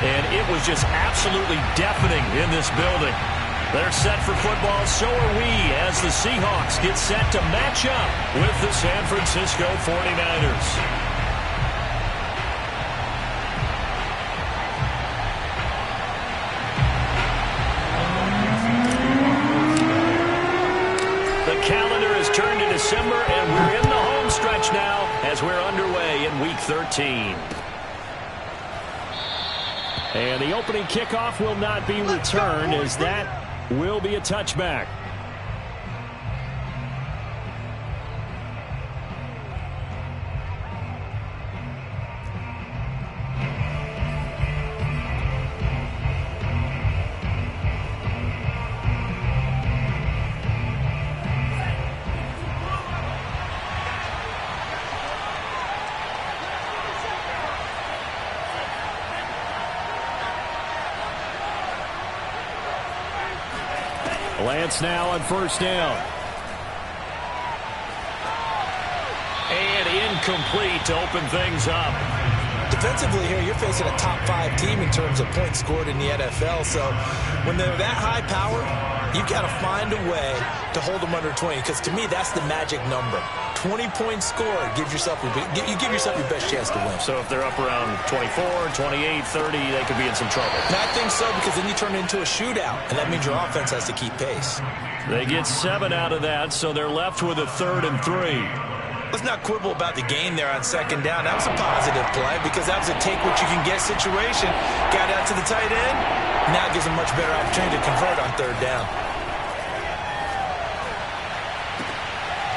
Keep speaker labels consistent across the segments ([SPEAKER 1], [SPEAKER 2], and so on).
[SPEAKER 1] And it was just absolutely deafening in this building. They're set for football, so are we, as the Seahawks get set to match up with the San Francisco 49ers. Calendar is turned to December, and we're in the home stretch now as we're underway in Week 13. And the opening kickoff will not be returned, as that will be a touchback. Lance now on first down. And incomplete to open things up.
[SPEAKER 2] Defensively here, you're facing a top 5 team in terms of points scored in the NFL. So when they're that high powered, you've got to find a way to hold them under 20. Because to me, that's the magic number. 20 points scored gives yourself your best chance to win.
[SPEAKER 1] So if they're up around 24, 28, 30, they could be in some trouble.
[SPEAKER 2] And I think so, because then you turn it into a shootout, and that means your offense has to keep pace.
[SPEAKER 1] They get 7 out of that, so they're left with a 3rd and 3.
[SPEAKER 2] Let's not quibble about the gain there on second down. That was a positive play because that was a take-what-you-can-get situation. Got out to the tight end. Now gives them much better opportunity to convert on 3rd down.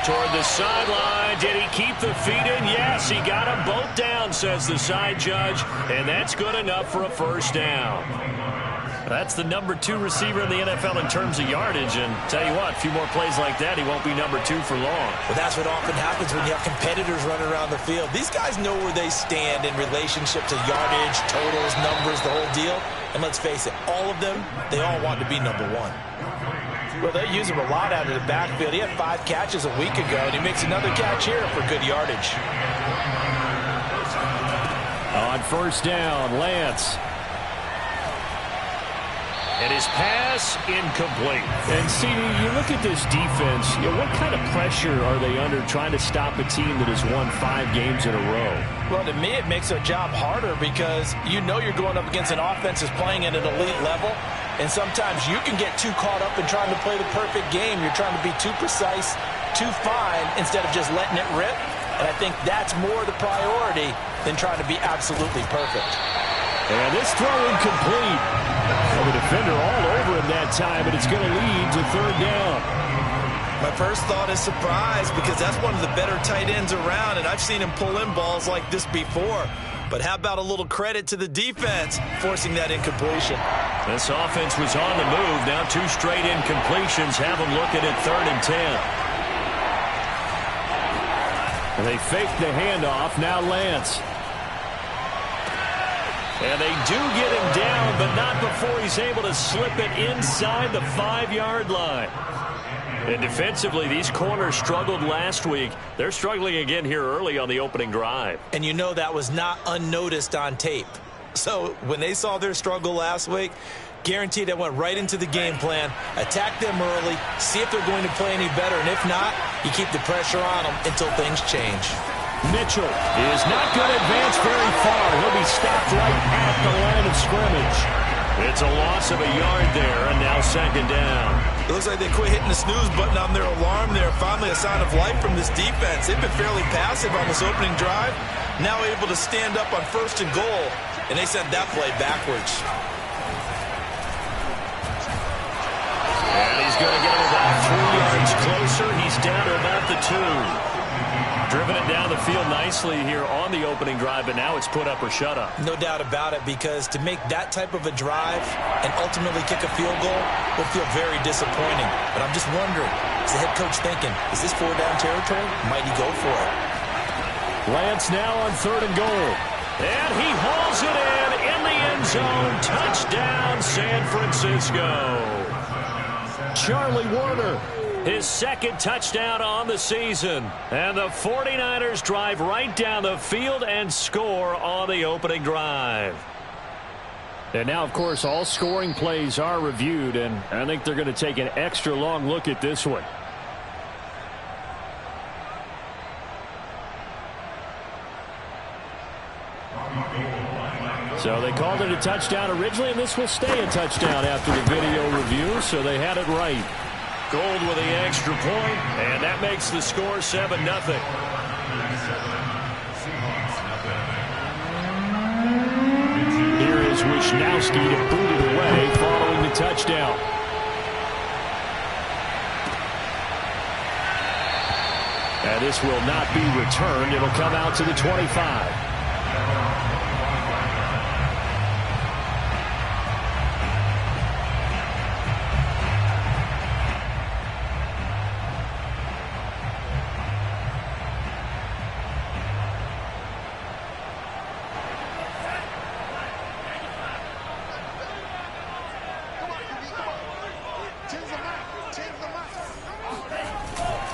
[SPEAKER 1] Toward the sideline. Did he keep the feet in? Yes, he got them both down, says the side judge. And that's good enough for a first down. That's the number 2 receiver in the NFL in terms of yardage. And tell you what, a few more plays like that, he won't be number 2 for long.
[SPEAKER 2] Well, that's what often happens when you have competitors running around the field. These guys know where they stand in relationship to yardage, totals, numbers, the whole deal. And let's face it, all of them, they all want to be number 1. Well, they use him a lot out of the backfield. He had 5 catches a week ago, and he makes another catch here for good yardage.
[SPEAKER 1] On first down, Lance. And his pass incomplete. And, CD, you look at this defense, what kind of pressure are they under trying to stop a team that has won 5 games in a row?
[SPEAKER 2] Well, to me, it makes their job harder because you know you're going up against an offense that's playing at an elite level. And sometimes you can get too caught up in trying to play the perfect game. You're trying to be too precise, too fine, instead of just letting it rip. And I think that's more the priority than trying to be absolutely perfect.
[SPEAKER 1] And this throw incomplete. Well, the defender all over him that time, and it's going to lead to 3rd down.
[SPEAKER 2] My first thought is surprise because that's one of the better tight ends around, and I've seen him pull in balls like this before. But how about a little credit to the defense forcing that incompletion?
[SPEAKER 1] This offense was on the move. Now 2 straight incompletions have them looking at 3rd and 10. They fake the handoff. Now Lance. And they do get him down, but not before he's able to slip it inside the 5-yard line. And defensively, these corners struggled last week. They're struggling again here early on the opening drive.
[SPEAKER 2] And you know that was not unnoticed on tape. So when they saw their struggle last week, guaranteed that went right into the game plan. Attack them early, see if they're going to play any better. And if not, you keep the pressure on them until things change.
[SPEAKER 1] Mitchell is not going to advance very far. He'll be stopped right at the line of scrimmage. It's a loss of a yard there, and now 2nd down.
[SPEAKER 2] It looks like they quit hitting the snooze button on their alarm there. Finally a sign of life from this defense. They've been fairly passive on this opening drive. Now able to stand up on 1st and goal, and they sent that play backwards.
[SPEAKER 1] And he's going to get him about 3 yards closer. He's down to about the 2. Driven it down the field nicely here on the opening drive, but now it's put up or shut up.
[SPEAKER 2] No doubt about it, because to make that type of a drive and ultimately kick a field goal will feel very disappointing. But I'm just wondering, is the head coach thinking, is this 4-down territory? Might he go for it?
[SPEAKER 1] Lance now on 3rd and goal. And he hauls it in the end zone. Touchdown, San Francisco. Charlie Warner, his 2nd touchdown on the season. And the 49ers drive right down the field and score on the opening drive. And now, of course, all scoring plays are reviewed, and I think they're going to take an extra long look at this one. So they called it a touchdown originally, and this will stay a touchdown after the video review, so they had it right. Gold with the extra point, and that makes the score 7-0. Here is Wisnowski to boot it away following the touchdown. And this will not be returned. It'll come out to the 25.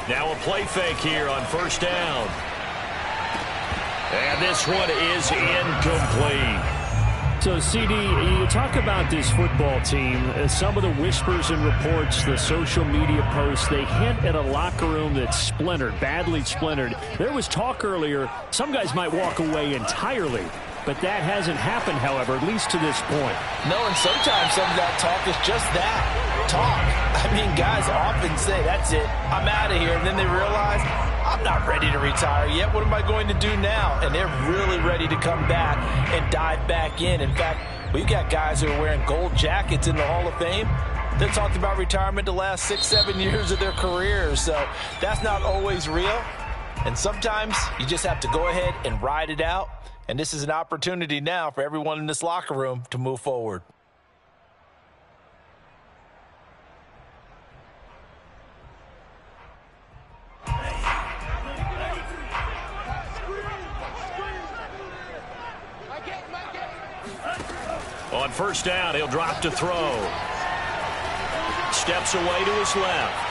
[SPEAKER 1] Now a play fake here on first down. And this one is incomplete. So, CD, you talk about this football team. Some of the whispers and reports, the social media posts, they hint at a locker room that's splintered, badly splintered. There was talk earlier, some guys might walk away entirely. But that hasn't happened, however, at least to this point.
[SPEAKER 2] No, and sometimes some of that talk is just that, talk. I mean, guys often say, that's it, I'm out of here. And then they realize, I'm not ready to retire yet. What am I going to do now? And they're really ready to come back and dive back in. In fact, we've got guys who are wearing gold jackets in the Hall of Fame. They talked about retirement the last 6-7 years of their careers. So that's not always real. And sometimes you just have to go ahead and ride it out. And this is an opportunity now for everyone in this locker room to move forward.
[SPEAKER 1] On first down, he'll drop to throw. Steps away to his left.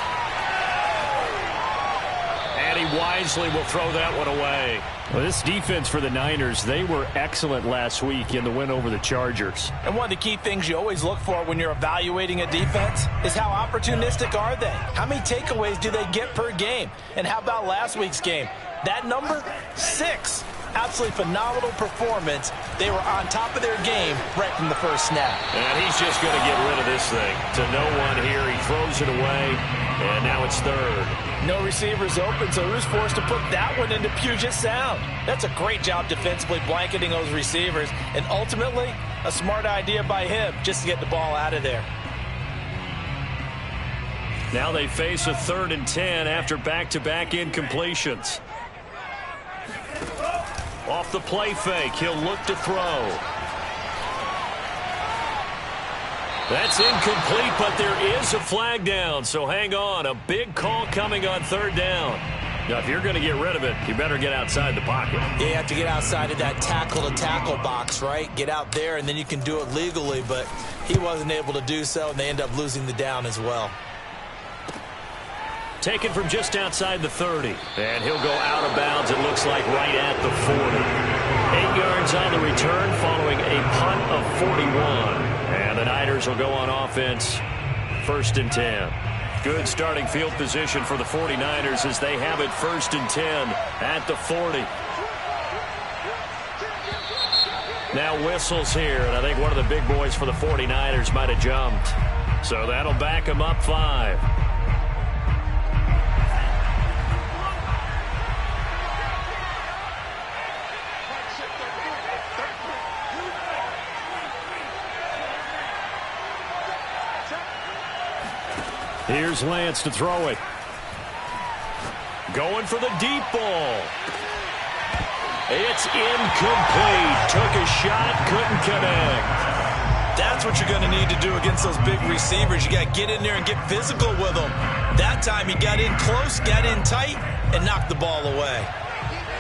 [SPEAKER 1] And he wisely will throw that one away. Well, this defense for the Niners, they were excellent last week in the win over the Chargers.
[SPEAKER 2] And one of the key things you always look for when you're evaluating a defense is how opportunistic are they? How many takeaways do they get per game? And how about last week's game? That number, 6. Absolutely phenomenal performance. They were on top of their game right from the first snap.
[SPEAKER 1] And he's just going to get rid of this thing. To no one here. He throws it away, and now it's third.
[SPEAKER 2] No receivers open, so who's forced to put that one into Puget Sound? That's a great job defensively blanketing those receivers, and ultimately, a smart idea by him just to get the ball out of there.
[SPEAKER 1] Now they face a 3rd and 10 after back-to-back incompletions. Off the play fake, he'll look to throw. That's incomplete, but there is a flag down, so hang on. A big call coming on 3rd down. Now, if you're going to get rid of it, you better get outside the pocket.
[SPEAKER 2] Yeah, you have to get outside of that tackle-to-tackle box, right? Get out there, and then you can do it legally, but he wasn't able to do so, and they end up losing the down as well.
[SPEAKER 1] Taken from just outside the 30. And he'll go out of bounds, it looks like, right at the 40. 8 yards on the return following a punt of 41. And the Niners will go on offense, 1st and 10. Good starting field position for the 49ers as they have it 1st and 10 at the 40. Now whistles here, and I think one of the big boys for the 49ers might have jumped. So that'll back them up 5. Here's Lance to throw it. Going for the deep ball. It's incomplete. Took a shot, couldn't connect.
[SPEAKER 2] That's what you're going to need to do against those big receivers. You got to get in there and get physical with them. That time he got in close, got in tight, and knocked the ball away.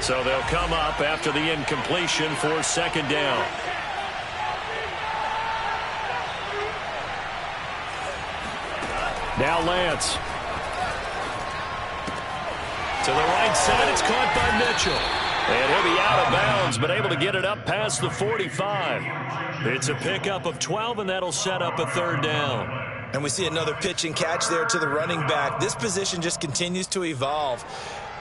[SPEAKER 1] So they'll come up after the incompletion for 2nd down. Now Lance. To the right side, it's caught by Mitchell. And he'll be out of bounds, but able to get it up past the 45. It's a pickup of 12, and that'll set up a third down.
[SPEAKER 2] And we see another pitch and catch there to the running back. This position just continues to evolve.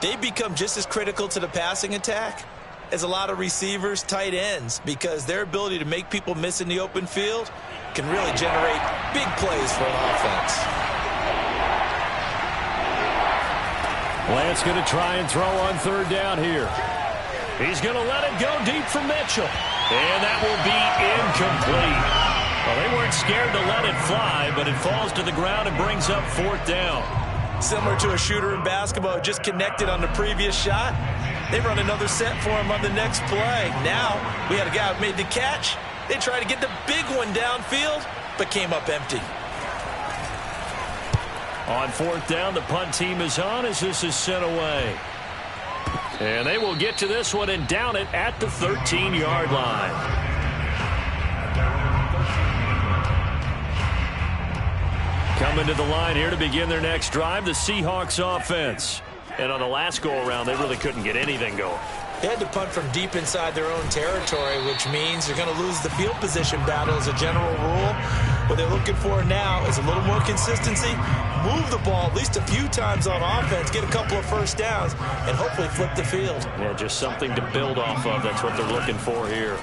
[SPEAKER 2] They become just as critical to the passing attack as a lot of receivers, tight ends, because their ability to make people miss in the open field can really generate big plays for an offense.
[SPEAKER 1] Lance going to try and throw on third down here. He's going to let it go deep for Mitchell. And that will be incomplete. Well, they weren't scared to let it fly, but it falls to the ground and brings up fourth down.
[SPEAKER 2] Similar to a shooter in basketball who just connected on the previous shot. They run another set for him on the next play. Now, we had a guy who made the catch. They tried to get the big one downfield, but came up empty.
[SPEAKER 1] On fourth down, the punt team is on as this is sent away. And they will get to this one and down it at the 13-yard line. Coming to the line here to begin their next drive, the Seahawks offense. And on the last go-around, they really couldn't get anything going.
[SPEAKER 2] They had to punt from deep inside their own territory, which means they're going to lose the field position battle as a general rule. What they're looking for now is a little more consistency, move the ball at least a few times on offense, get a couple of first downs, and hopefully flip the field.
[SPEAKER 1] Yeah, just something to build off of. That's what they're looking for here.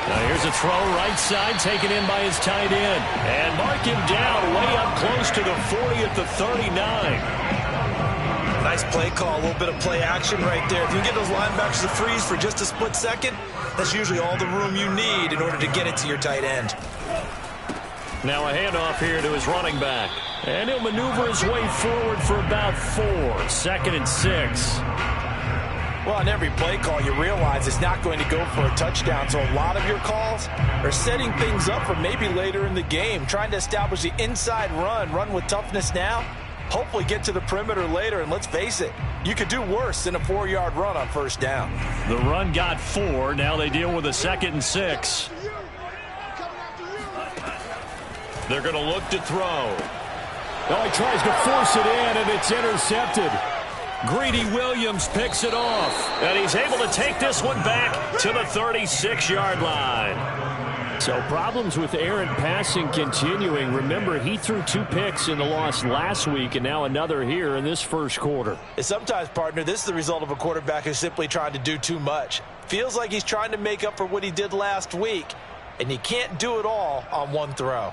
[SPEAKER 1] Now here's a throw right side taken in by his tight end. And mark him down way up close to the 40 at the 39.
[SPEAKER 2] Nice play call, a little bit of play action right there. If you can get those linebackers to freeze for just a split second, that's usually all the room you need in order to get it to your tight end.
[SPEAKER 1] Now a handoff here to his running back. And he'll maneuver his way forward for about 4. 2nd and 6.
[SPEAKER 2] Well, on every play call, you realize it's not going to go for a touchdown. So a lot of your calls are setting things up for maybe later in the game, trying to establish the inside run with toughness now. Hopefully get to the perimeter later, and let's face it, you could do worse than a 4-yard run on first down.
[SPEAKER 1] The run got 4. Now they deal with a 2nd and 6. They're going to look to throw. Oh, he tries to force it in, and it's intercepted. Greedy Williams picks it off, and he's able to take this one back to the 36-yard line. So problems with errant passing continuing. Remember, he threw 2 picks in the loss last week, and now another here in this first quarter.
[SPEAKER 2] And sometimes, partner, this is the result of a quarterback who's simply trying to do too much. Feels like he's trying to make up for what he did last week, and he can't do it all on one throw.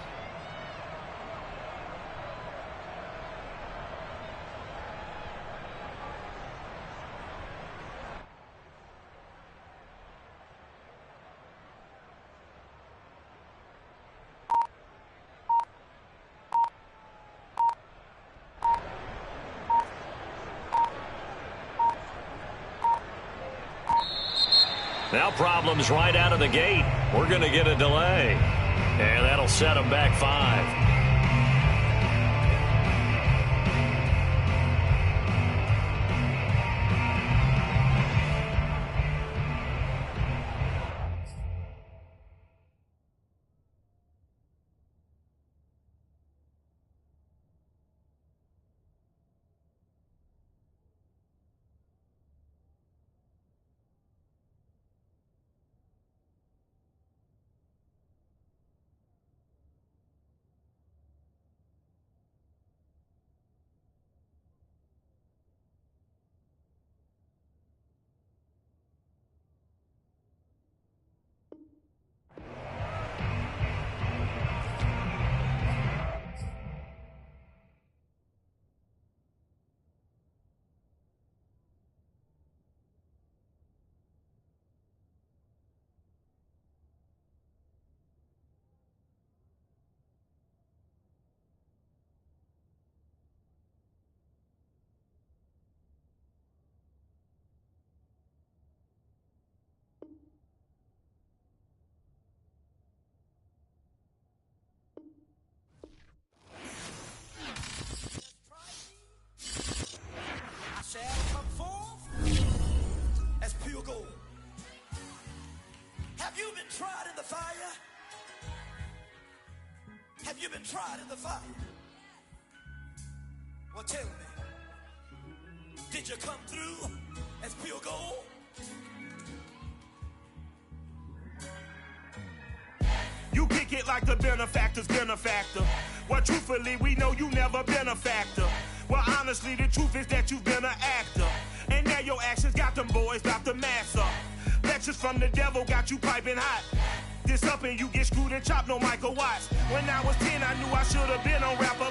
[SPEAKER 1] Now problems right out of the gate. We're going to get a delay. And that'll set them back 5.
[SPEAKER 3] Have you been tried in the fire? Well, tell me, did you come through? as pure gold.
[SPEAKER 4] You kick it like the benefactor's benefactor. Well, truthfully, we know you never been a factor. Well, honestly, the truth is that you've been an actor. And now your actions got them boys about to mass up. Lectures from the devil got you piping hot. This up and you get screwed and chopped, no Michael Watts. When I was 10, I knew I should have been on rapper.